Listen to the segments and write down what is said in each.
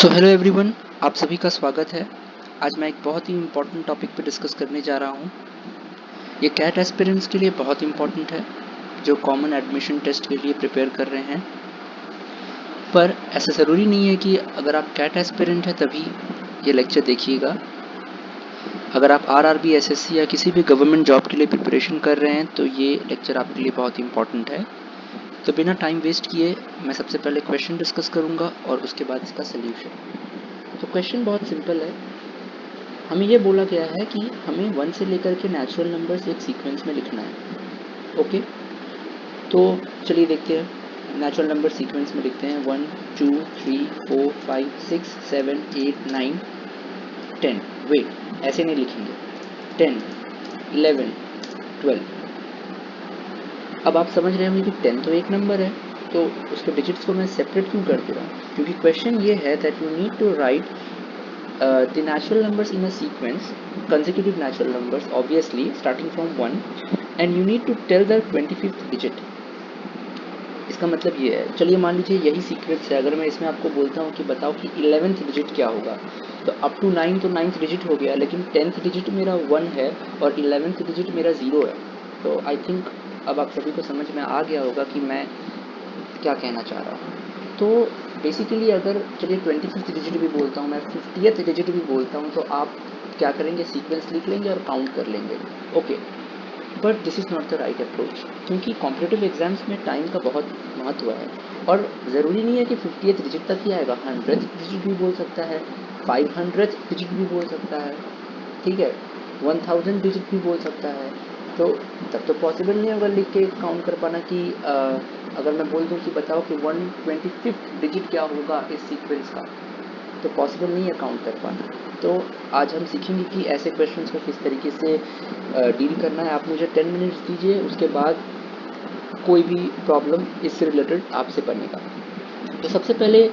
So hello everyone, आप सभी का स्वागत है। आज मैं एक बहुत ही इम्पोर्टेंट टॉपिक पे डिस्कस करने जा रहा हूँ। ये कैट एस्पिरेंट्स के लिए बहुत इम्पोर्टेंट है जो कॉमन एडमिशन टेस्ट के लिए प्रिपेयर कर रहे हैं। पर ऐसा ज़रूरी नहीं है कि अगर आप कैट एस्पिरेंट है तभी ये लेक्चर देखिएगा। अगर आप आरआरबी, एसएससी या किसी भी गवर्नमेंट जॉब के लिए प्रिपरेशन कर रहे हैं तो ये लेक्चर आपके लिए बहुत इम्पोर्टेंट है। तो बिना टाइम वेस्ट किए मैं सबसे पहले क्वेश्चन डिस्कस करूँगा और उसके बाद इसका सल्यूशन। तो क्वेश्चन बहुत सिंपल है। हमें ये बोला गया है कि हमें 1 से लेकर के नेचुरल नंबर्स एक सीक्वेंस में लिखना है। ओके, तो चलिए देखते हैं। नेचुरल नंबर सीक्वेंस में लिखते हैं 1 2 3 4 5 6 7 8 9 10। वेट, ऐसे नहीं लिखेंगे। 10 11 12। अब आप समझ रहे होंगे कि 10 तो एक नंबर है, तो उसके डिजिट्स को मैं सेपरेट क्यों कर दे रहा हूँ? क्योंकि क्वेश्चन ये है that you need to write the natural numbers in a sequence, consecutive natural numbers obviously starting from 1, and you need to tell the 25th digit. इसका मतलब ये है, चलिए मान लीजिए यही सीक्वेंस है। अगर मैं इसमें आपको बोलता हूँ कि बताओ कि 11th डिजिट क्या होगा, तो अप टू 9 तो 9th डिजिट हो गया, लेकिन 10th डिजिट मेरा 1 है और 11th डिजिट मेरा 0 है। तो आई थिंक अब आप सभी को समझ में आ गया होगा कि मैं क्या कहना चाह रहा हूँ। तो बेसिकली अगर चलिए 25th डिजिट भी बोलता हूँ मैं, 50th डिजिट भी बोलता हूँ, तो आप क्या करेंगे? सीक्वेंस लिख लेंगे और काउंट कर लेंगे। Okay, but this is not the right approach, क्योंकि कॉम्पिटिटिव एग्जाम्स में टाइम का बहुत महत्व है। और ज़रूरी नहीं है कि 50th डिजिट तक ही आएगा, 100th डिजिट भी बोल सकता है, 500th डिजिट भी बोल सकता है, ठीक है, 1000 डिजिट भी बोल सकता है। तो तब तो पॉसिबल नहीं होगा लिख के काउंट कर पाना कि अगर मैं बोल दूँ कि बताओ कि 125th डिजिट क्या होगा इस सीक्वेंस का, तो पॉसिबल नहीं है काउंट कर पाना। तो आज हम सीखेंगे कि ऐसे क्वेश्चंस को किस तरीके से डील करना है। आप मुझे 10 मिनट्स दीजिए, उसके बाद कोई भी प्रॉब्लम इससे रिलेटेड आपसे बनेगा। तो सबसे पहले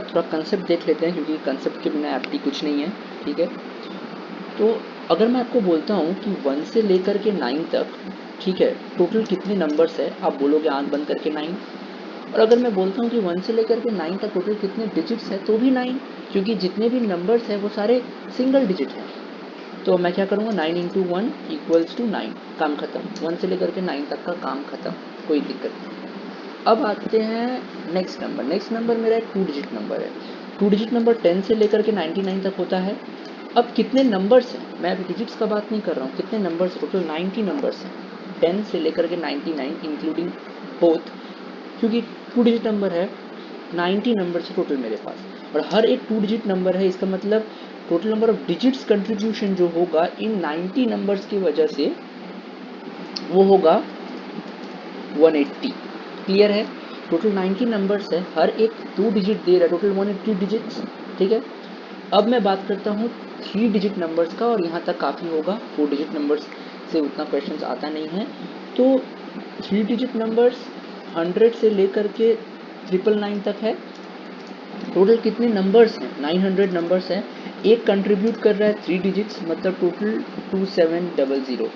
थोड़ा कंसेप्ट देख लेते हैं, क्योंकि कंसेप्ट के बिना एप्टी कुछ नहीं है, ठीक है। तो अगर मैं आपको बोलता हूँ कि 1 से लेकर के 9 तक, ठीक है, टोटल कितने नंबर्स है, आप बोलोगे आंख बंद करके 9। और अगर मैं बोलता हूँ कि 1 से लेकर के 9 तक टोटल कितने डिजिट्स है, तो भी 9, क्योंकि जितने भी नंबर्स हैं वो सारे सिंगल डिजिट हैं। तो मैं क्या करूँगा? 9 इंटू 1 इक्वल्स टू 9, काम खत्म। 1 से लेकर के 9 तक का काम खत्म, कोई दिक्कत नहीं। अब आते हैं नेक्स्ट नंबर। नेक्स्ट नंबर मेरा एक 2 डिजिट नंबर है। 2 डिजिट नंबर 10 से लेकर के 99 तक होता है। अब कितने नंबर्स हैं, मैं अभी डिजिट्स का बात नहीं कर रहा हूँ, कितने नंबर्स? टोटल 90 नंबर्स हैं, 10 से लेकर के 99 इंक्लूडिंग बोथ, क्योंकि 2 डिजिट नंबर है। 90 नंबर्स है टोटल मेरे पास, और हर एक 2 डिजिट नंबर है। इसका मतलब total number of digits contribution जो होगा इन 90 नंबर्स की वजह से वो होगा 180। क्लियर है? टोटल 90 नंबर्स है, हर एक 2 डिजिट दे रहा है, टोटल 180 डिजिट्स, ठीक है। अब मैं बात करता हूँ 3 डिजिट नंबर्स का, और यहाँ तक काफ़ी होगा, 4 डिजिट नंबर्स से उतना क्वेश्चन आता नहीं है। तो 3 डिजिट नंबर्स 100 से लेकर के 999 तक है। टोटल कितने नंबर्स हैं? 900 नंबर्स हैं। एक कंट्रीब्यूट कर रहा है 3 डिजिट्स, मतलब टोटल 2700।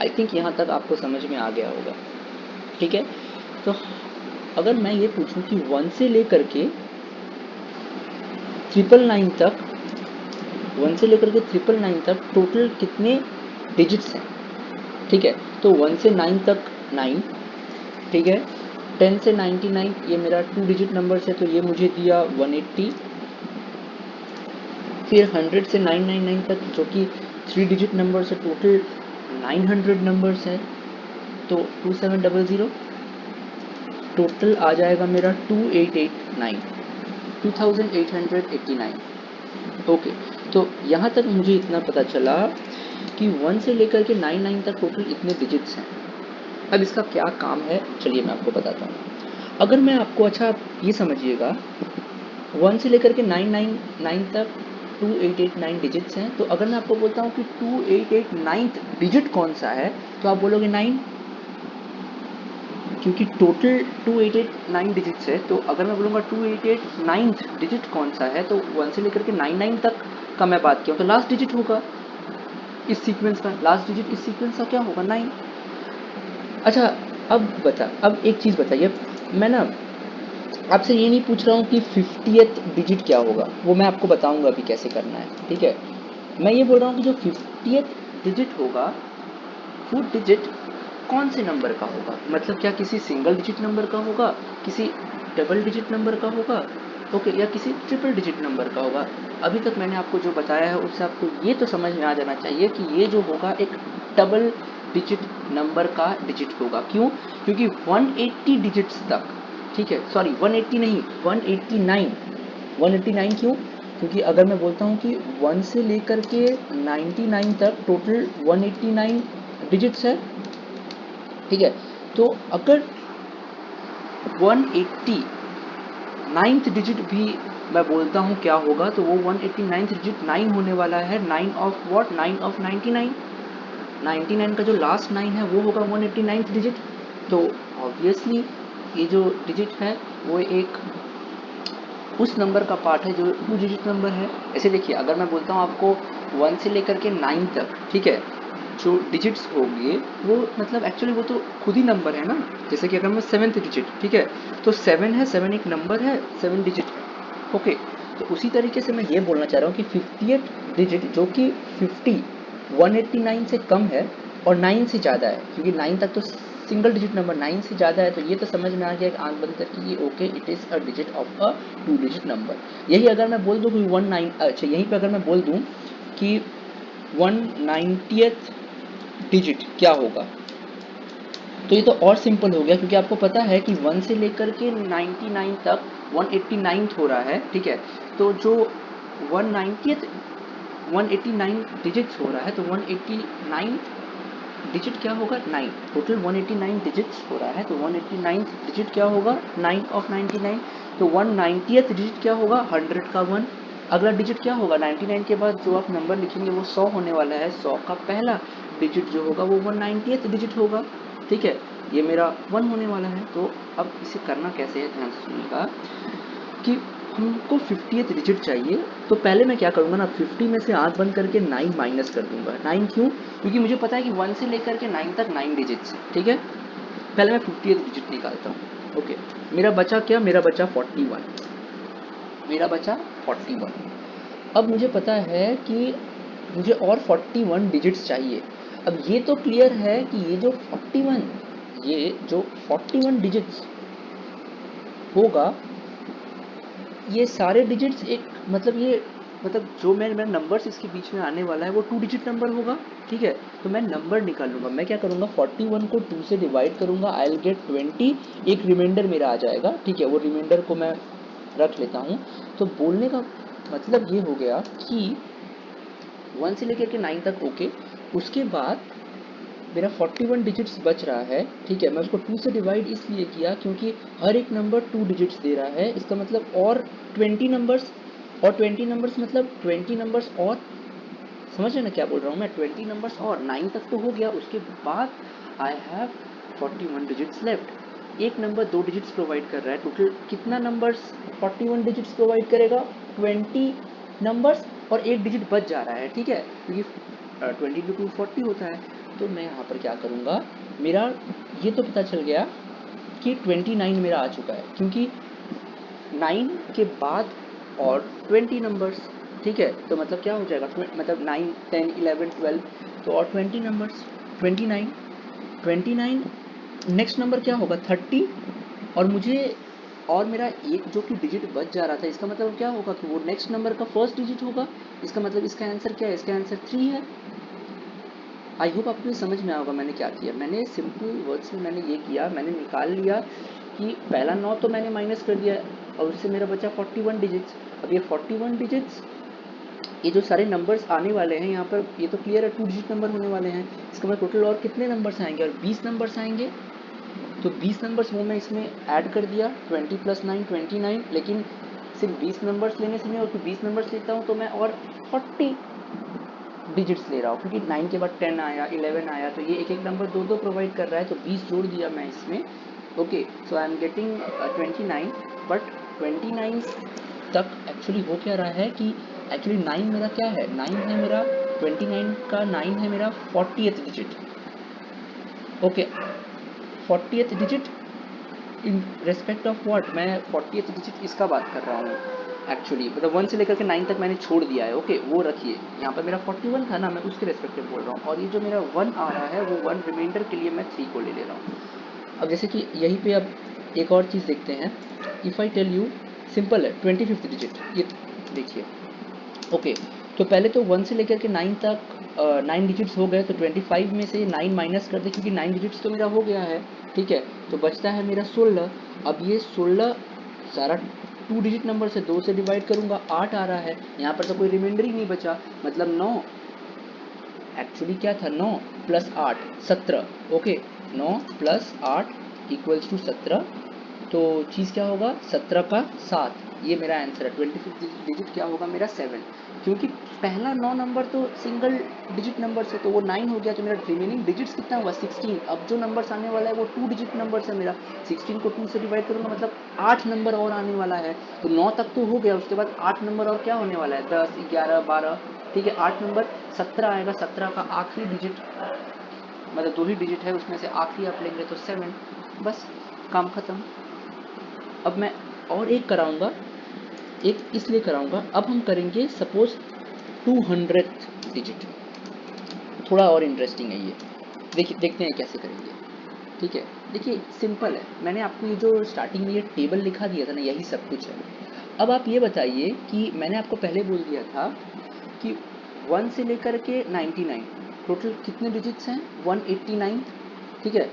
आई थिंक यहाँ तक आपको समझ में आ गया होगा, ठीक है। तो अगर मैं ये पूछूं कि 1 से लेकर के 999 तक, 1 से लेकर के 999 तक टोटल कितने डिजिट्स हैं, ठीक है। तो 1 से 9 तक 9, ठीक है। 10 से 99 ये मेरा 2 डिजिट नंबर है, तो ये मुझे दिया 180। फिर 100 से 999 तक जो कि 3 डिजिट नंबर है, टोटल 900 नंबर्स है, तो 2700। टोटल आ जाएगा मेरा 2889, 2889। ओके, तो यहाँ तक मुझे इतना पता चला कि 1 से लेकर के 99 तक टोटल इतने डिजिट्स हैं। अब इसका क्या काम है, चलिए मैं आपको बताता हूँ। अगर मैं आपको, अच्छा आप ये समझिएगा, 1 से लेकर के 999 तक 2889 डिजिट्स हैं। तो अगर मैं आपको बोलता हूँ कि 2889 डिजिट कौन सा है, तो आप बोलोगे 9, क्योंकि टोटल 2889 डिजिट्स है। तो अगर मैं बोलूँगा 288 डिजिट कौन सा है, तो 1 से लेकर के 99 तक का मैं बात किया, तो लास्ट डिजिट होगा इस सीक्वेंस का, लास्ट डिजिट इस सीक्वेंस का क्या होगा? 9। अच्छा, अब एक चीज़ बताइए, मैं ना आपसे ये नहीं पूछ रहा हूँ कि 50th डिजिट क्या होगा, वो मैं आपको बताऊंगा अभी कैसे करना है, ठीक है। मैं ये बोल रहा हूँ कि जो 50th डिजिट होगा वो डिजिट कौन से नंबर का होगा, मतलब क्या किसी सिंगल डिजिट नंबर का होगा, किसी डबल डिजिट नंबर का होगा, ओके, या किसी ट्रिपल डिजिट नंबर का होगा। अभी तक मैंने आपको जो बताया है उससे आपको ये तो समझ में आ जाना चाहिए कि ये जो होगा एक डबल डिजिट नंबर का डिजिट होगा। क्यों? क्योंकि 180 डिजिट्स तक, ठीक है, सॉरी 180 नहीं, 189, 189 क्यों? क्योंकि अगर मैं बोलता हूँ कि 1 से लेकर के 99 तक टोटल 189 डिजिट्स है, ठीक है। तो अगर 189th डिजिट भी मैं बोलता हूँ क्या होगा, तो वो 189th डिजिट 9 होने वाला है। 9 ऑफ व्हाट? 9 ऑफ 99। 99 का जो लास्ट 9 है वो होगा 189th डिजिट। तो ऑब्वियसली ये जो डिजिट है वो एक उस नंबर का पार्ट है जो 2 डिजिट नंबर है। ऐसे देखिए, अगर मैं बोलता हूँ आपको 1 से लेकर के 9 तक, ठीक है, जो डिजिट्स होंगे वो मतलब एक्चुअली वो तो खुद ही नंबर है ना। जैसे कि अगर मैं 7th डिजिट, ठीक है, तो 7 है, 7 एक नंबर है, 7 डिजिट है, ओके। तो उसी तरीके से मैं ये बोलना चाह रहा हूँ कि 50th डिजिट जो कि 50 189 से कम है और 9 से ज़्यादा है, क्योंकि 9 तक तो सिंगल डिजिट नंबर, 9 से ज़्यादा है, तो ये तो समझ में आ गया, आंख बंद करके ये okay, it is a digit of a 2 digit number. यही अगर मैं बोल दूँ कि 19, अच्छा यहीं पे अगर मैं बोल दूँ कि 190th डिजिट क्या होगा, तो ये तो और सिंपल हो गया, क्योंकि आपको पता है कि 1 से लेकर के 99 तक 189 हो रहा है, ठीक है। तो जो 190th 189 डिजिट्स हो रहा है, तो 189 डिजिट क्या होगा? 9। टोटल 189 डिजिट्स हो रहा है, तो 189 डिजिट क्या होगा? 9 ऑफ 99। तो 190th डिजिट क्या होगा? 100 का 1। अगला डिजिट क्या होगा? 99 के बाद जो आप नंबर लिखेंगे वो 100 होने वाला है। 100 का पहला डिजिट जो होगा वो 190th डिजिट होगा, ठीक है। ये मेरा 1 होने वाला है। तो अब इसे करना कैसे है, ध्यान से सुनिएगा कि हमको 50th डिजिट चाहिए। तो पहले मैं क्या करूँगा ना, 50 में से आंख बंद करके 9 माइनस कर दूंगा। 9 क्यों? क्योंकि मुझे पता है कि 1 से लेकर के 9 तक 9 डिजिट्स, ठीक है। पहले मैं 50th डिजिट निकालता हूँ, ओके। मेरा बचा क्या? मेरा बचा 41, मेरा बचा 41। अब मुझे पता है कि मुझे और 41 डिजिट्स चाहिए। अब ये तो क्लियर है कि ये जो 41 डिजिट्स होगा, ये सारे डिजिट्स एक मतलब जो मेरा नंबर्स इसके बीच में आने वाला है वो 2 डिजिट नंबर होगा, ठीक है। तो मैं नंबर निकाल लूँगा। मैं क्या करूँगा, 41 को 2 से डिवाइड करूँगा, आई विल गेट 20। एक रिमाइंडर मेरा आ जाएगा, ठीक है। वो रिमाइंडर को मैं रख लेता हूँ। तो बोलने का मतलब ये हो गया कि 1 से लेकर के 9 तक, ओके। उसके बाद मेरा 41 डिजिट्स बच रहा है, ठीक है। मैं उसको 2 से डिवाइड इसलिए किया क्योंकि हर एक नंबर 2 डिजिट्स दे रहा है। इसका मतलब और 20 नंबर्स, और 20 नंबर्स मतलब 20 नंबर्स और, समझ रहे ना क्या बोल रहा हूँ मैं? 20 नंबर्स और 9 तक तो हो गया। उसके बाद आई हैव 41 डिजिट्स लेफ्ट। एक नंबर 2 डिजिट्स प्रोवाइड कर रहा है। टोटल कितना नंबर्स 41 डिजिट्स प्रोवाइड करेगा? 20 नंबर्स, और एक डिजिट बच जा रहा है, ठीक है, क्योंकि 20 टू 40 होता है। तो मैं यहाँ पर क्या करूँगा, मेरा ये तो पता चल गया कि 29 मेरा आ चुका है, क्योंकि 9 के बाद और 20 नंबर्स, ठीक है। तो मतलब क्या हो जाएगा, मतलब 9 10 11 12, तो और 20 नंबर्स, 29 29। नेक्स्ट नंबर क्या होगा? 30। और मुझे और मेरा एक जो कि डिजिट बच जा रहा था, इसका मतलब क्या होगा कि वो नेक्स्ट नंबर का फर्स्ट डिजिट होगा। इसका मतलब इसका आंसर क्या है? इसका आंसर 3 है। आई होप आपको समझ में आएगा मैंने क्या किया। मैंने सिंपल वर्ड्स में मैंने ये किया, मैंने निकाल लिया कि पहला 9 तो मैंने माइनस कर दिया और उससे मेरा बचा 41 डिजिट्स। अब ये 41 डिजिट्स, ये जो सारे नंबर्स आने वाले हैं यहाँ पर, ये तो क्लियर है 2 डिजिट नंबर होने वाले हैं। इसका मतलब टोटल और कितने नंबर्स आएंगे? और 20 नंबर्स आएंगे। तो 20 नंबर्स वो मैं इसमें ऐड कर दिया, 20 + 9 29। लेकिन सिर्फ 20 नंबर्स लेने से नहीं, और 20 नंबर्स लेता हूँ तो मैं और 40 डिजिट्स ले रहा हूँ, क्योंकि 9 के बाद 10 आया, 11 आया, तो ये एक एक नंबर 2 प्रोवाइड कर रहा है। तो 20 जोड़ दिया मैं इसमें, okay. So I am getting 29। But 29 तक एक्चुअली हो क्या रहा है कि एक्चुअली 9 मेरा क्या है? 9 है मेरा 29 का 9 है मेरा 40th digit, okay. 40th digit in respect of what, मैं 40th डिजिट इसका बात कर रहा हूँ एक्चुअली, मतलब 1 से लेकर के 9 तक मैंने छोड़ दिया है। ओके, वो रखिए, यहाँ पर मेरा 41 था ना, मैं उसके रेस्पेक्ट में बोल रहा हूँ। और ये जो मेरा 1 आ रहा है, वो 1 रिमाइंडर के लिए मैं 3 को ले रहा हूँ। अब जैसे कि यहीं पे अब एक और चीज़ देखते हैं। If I tell you, simple है, 25th डिजिट, ये देखिए। ओके, तो पहले तो 1 से लेकर के 9 तक 9 डिजिट्स हो गए, तो 25 में से 9 माइनस कर दे, क्योंकि 9 डिजिट्स तो मेरा हो गया है। ठीक है, तो बचता है मेरा 16। अब ये 16 सारा 2 डिजिट नंबर से 2 से डिवाइड करूंगा, 8 आ रहा है। यहाँ पर तो कोई रिमाइंडर ही नहीं बचा, मतलब 9, एक्चुअली क्या था, 9 plus 8 17। Okay, 9 plus 8 equals to 17। तो चीज़ क्या होगा, 17 का 7, ये मेरा आंसर है। 25th डिजिट क्या होगा मेरा 7, क्योंकि पहला 9 नंबर तो सिंगल डिजिट नंबर से, तो वो 9 हो गया, तो मेरा रिमेनिंग डिजिट्स कितना हुआ, 16। अब जो नंबर्स आने वाला है वो 2 डिजिट नंबर है मेरा, 16 को 2 से डिवाइड करूँगा, मतलब 8 नंबर और आने वाला है। तो 9 तक तो हो गया, उसके बाद 8 नंबर और क्या होने वाला है, 10 11 12, ठीक है, 8 नंबर 17 आएगा। 17 का आखिरी डिजिट, मतलब 2 ही डिजिट है उसमें से, आखिरी आप लेंगे तो 7, बस काम खत्म। अब मैं और एक कराऊंगा, एक इसलिए कराऊंगा, अब हम करेंगे सपोज 200th डिजिट, थोड़ा और इंटरेस्टिंग है ये। देखिए, देखते हैं कैसे करेंगे। ठीक है, देखिए सिंपल है, मैंने आपको ये जो स्टार्टिंग में ये टेबल लिखा दिया था ना, यही सब कुछ है। अब आप ये बताइए कि मैंने आपको पहले बोल दिया था कि 1 से लेकर के 99 टोटल कितने डिजिट्स हैं, 189। ठीक है,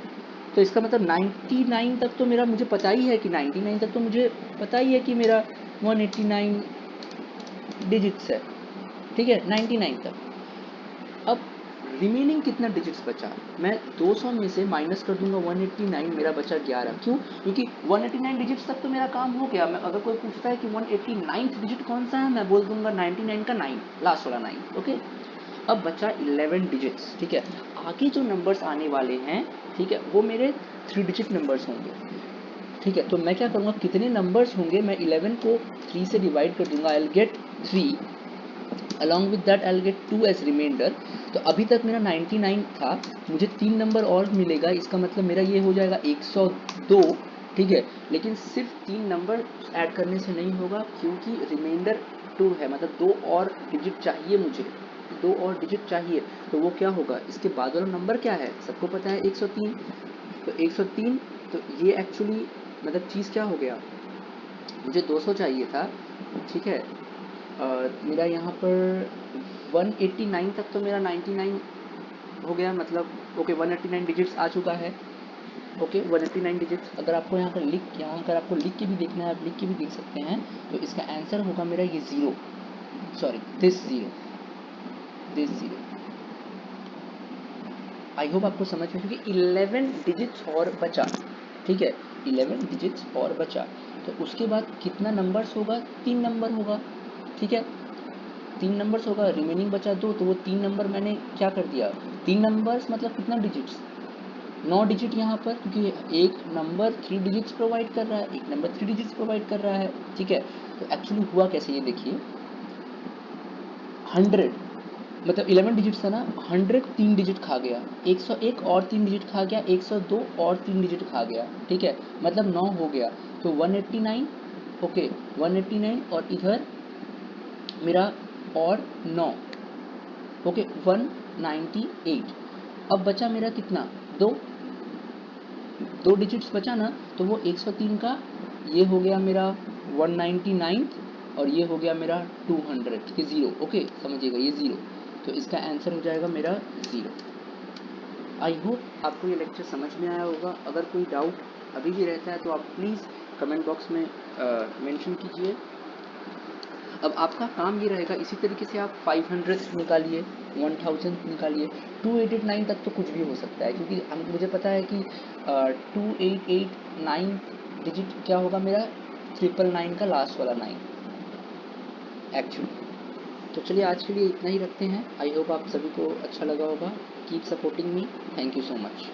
तो इसका मतलब 99 तक तो मेरा मुझे पता ही है कि 99 तक तो मुझे पता ही है कि मेरा 189 डिजिट्स है। ठीक है, 99 तक। अब रिमेनिंग कितना डिजिट्स बचा, मैं 200 में से माइनस कर दूंगा 189, मेरा बचा 11। क्यों, क्योंकि 189 डिजिट्स तक तो मेरा काम हो गया। मैं अगर कोई पूछता है कि 189th डिजिट कौन सा है, मैं बोल दूंगा 99 का 9, लास्ट वाला 9। ओके, अब बचा 11 डिजिट्स। ठीक है, आगे जो नंबर्स आने वाले हैं, ठीक है, वो मेरे 3 डिजिट नंबर्स होंगे। ठीक है, तो मैं क्या करूँगा, कितने नंबर्स होंगे, मैं 11 को 3 से डिवाइड कर दूंगा, I will get 3, along with that I will get 2 as reminder. तो अभी तक मेरा 99 था, मुझे 3 नंबर और मिलेगा, इसका मतलब मेरा ये हो जाएगा 102। ठीक है, लेकिन सिर्फ 3 नंबर ऐड करने से नहीं होगा, क्योंकि रिमाइंडर 2 है, मतलब 2 और डिजिट चाहिए मुझे, 2 और डिजिट चाहिए। तो वो क्या होगा, इसके बाद वाला नंबर क्या है, सबको पता है 103। तो 103, तो ये एक्चुअली मतलब चीज़ क्या हो गया, मुझे 200 चाहिए था। ठीक है, मेरा यहाँ पर 189 तक तो मेरा 99 हो गया, मतलब ओके 189 डिजिट्स आ चुका है। Okay, 189 digits. अगर आपको यहाँ पर यहाँ अगर आपको लिख के भी देखना है, आप लिख के भी देख सकते हैं। तो इसका आंसर होगा मेरा ये 0, सॉरी दिस 0। आई होप आपको समझ में, क्योंकि 11 डिजिट्स और बचा। ठीक है, 11 डिजिट्स और बचा, तो उसके बाद कितना नंबर्स होगा, 3 नंबर होगा। ठीक है, 3 नंबर्स होगा, रिमेनिंग बचा 2, तो वो 3 नंबर मैंने क्या कर दिया, 3 नंबर्स मतलब कितना डिजिट्स, 9 डिजिट यहाँ पर, क्योंकि एक नंबर 3 डिजिट्स प्रोवाइड कर रहा है, एक नंबर 3 डिजिट्स प्रोवाइड कर रहा है। ठीक है, तो एक्चुअली हुआ कैसे, ये देखिए, 100 मतलब 11 डिजिट्स था ना, 100 3 डिजिट खा गया, 101 और 3 डिजिट खा गया, 102 और 3 डिजिट खा गया। ठीक है, मतलब 9 हो गया, तो 189। ओके, 189 और इधर मेरा और 9। ओके, 198। अब बचा मेरा कितना, 2 डिजिट्स बचा ना, तो वो 103 का ये हो गया मेरा 199, और ये हो गया मेरा 200 के 0। ओके, समझिएगा ये 0, तो इसका आंसर हो जाएगा मेरा 0। आई होप आपको ये लेक्चर समझ में आया होगा। अगर कोई डाउट अभी भी रहता है तो आप प्लीज़ कमेंट बॉक्स में मेंशन कीजिए। अब आपका काम ये रहेगा, इसी तरीके से आप 500 निकालिए, 1000 निकालिए, 2889 तक तो कुछ भी हो सकता है, क्योंकि मुझे पता है कि 2889 डिजिट क्या होगा मेरा, 999 का लास्ट वाला 9 एक्चुअली। तो चलिए आज के लिए इतना ही रखते हैं। आई होप आप सभी को अच्छा लगा होगा। Keep supporting me, thank you so much.